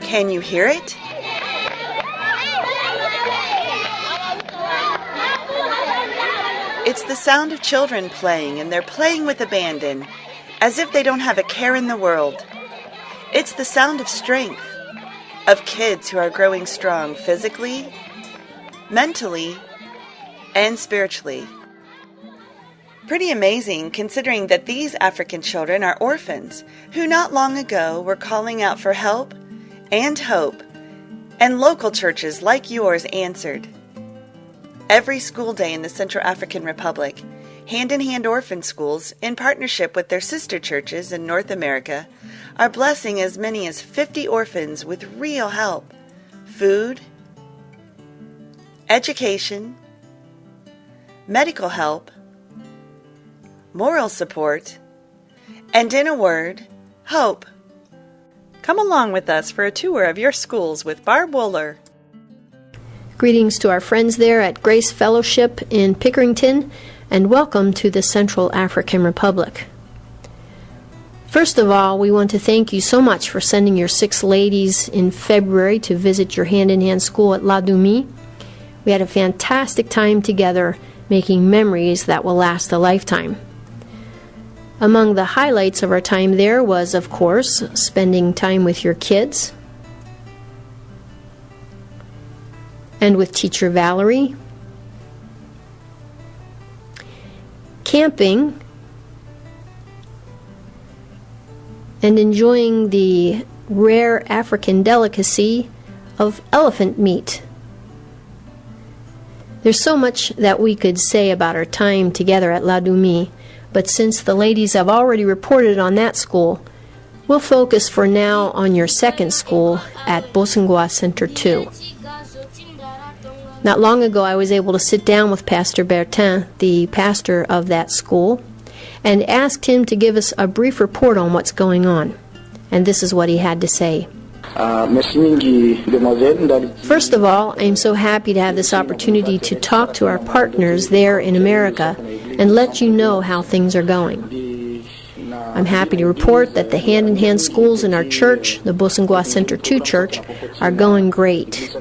Can you hear it? It's the sound of children playing, and they're playing with abandon, as if they don't have a care in the world. It's the sound of strength, of kids who are growing strong physically, mentally, and spiritually. Pretty amazing considering that these African children are orphans who not long ago were calling out for help and hope, and local churches like yours answered. Every school day in the Central African Republic, hand-in-hand orphan schools, in partnership with their sister churches in North America, are blessing as many as 50 orphans with real help, food, education, medical help, moral support, and in a word, hope. Come along with us for a tour of your schools with Barb Wooler. Greetings to our friends there at Grace Fellowship in Pickerington, and welcome to the Central African Republic. First of all, we want to thank you so much for sending your 6 ladies in February to visit your hand-in-hand school at Doumie. We had a fantastic time together, making memories that will last a lifetime. Among the highlights of our time there was, of course, spending time with your kids, and with teacher Valerie, camping, and enjoying the rare African delicacy of elephant meat. There's so much that we could say about our time together at Doumie, but since the ladies have already reported on that school, we'll focus for now on your second school at Bossangoa Center 2. Not long ago, I was able to sit down with Pastor Bertin, the pastor of that school, and asked him to give us a brief report on what's going on. And this is what he had to say. First of all, I'm so happy to have this opportunity to talk to our partners there in America and let you know how things are going. I'm happy to report that the hand-in-hand schools in our church, the Bossangoa Center 2 church, are going great.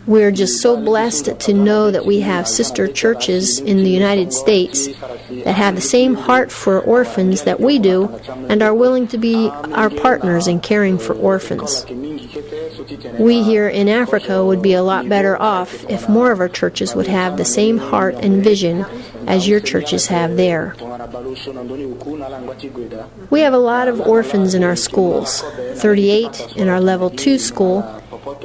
We're just so blessed to know that we have sister churches in the United States that have the same heart for orphans that we do and are willing to be our partners in caring for orphans. We here in Africa would be a lot better off if more of our churches would have the same heart and vision as your churches have there. We have a lot of orphans in our schools, 38 in our Level 2 school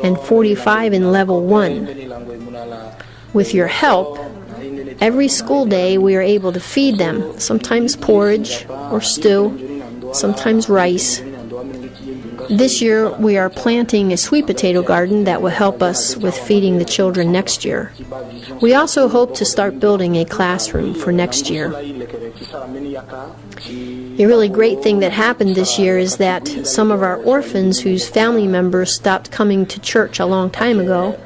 and 45 in Level 1. With your help, every school day we are able to feed them, sometimes porridge or stew, sometimes rice. This year we are planting a sweet potato garden that will help us with feeding the children next year. We also hope to start building a classroom for next year. A really great thing that happened this year is that some of our orphans whose family members stopped coming to church a long time ago,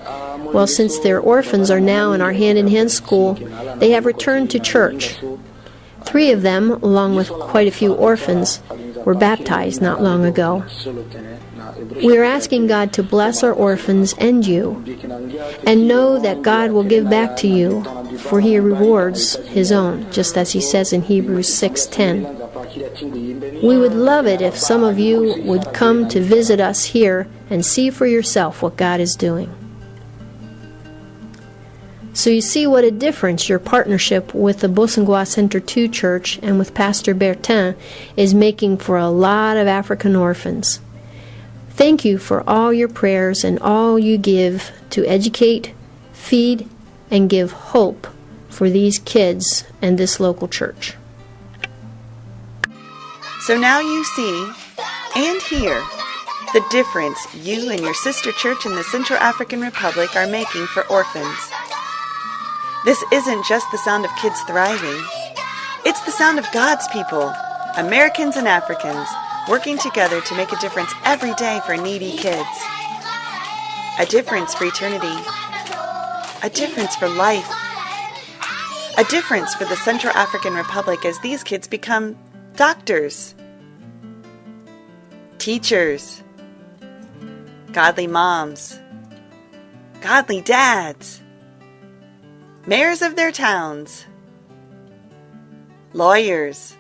well, since their orphans are now in our hand-in-hand school, they have returned to church. 3 of them, along with quite a few orphans, were baptized not long ago. We are asking God to bless our orphans and you, and know that God will give back to you, for He rewards His own, just as He says in Hebrews 6:10. We would love it if some of you would come to visit us here and see for yourself what God is doing. So you see what a difference your partnership with the Bossangoa Center 2 Church and with Pastor Bertin is making for a lot of African orphans. Thank you for all your prayers and all you give to educate, feed, and give hope for these kids and this local church. So now you see and hear the difference you and your sister church in the Central African Republic are making for orphans. This isn't just the sound of kids thriving. It's the sound of God's people, Americans and Africans, working together to make a difference every day for needy kids. A difference for eternity. A difference for life. A difference for the Central African Republic as these kids become doctors, teachers, godly moms, godly dads, mayors of their towns, lawyers,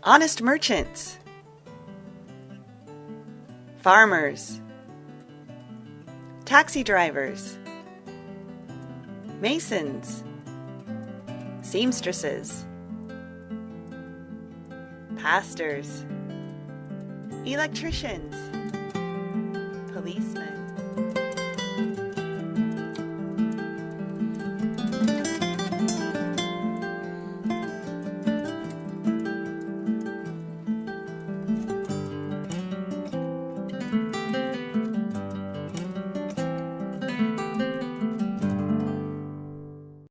honest merchants, farmers, taxi drivers, masons, seamstresses, pastors, electricians, policemen.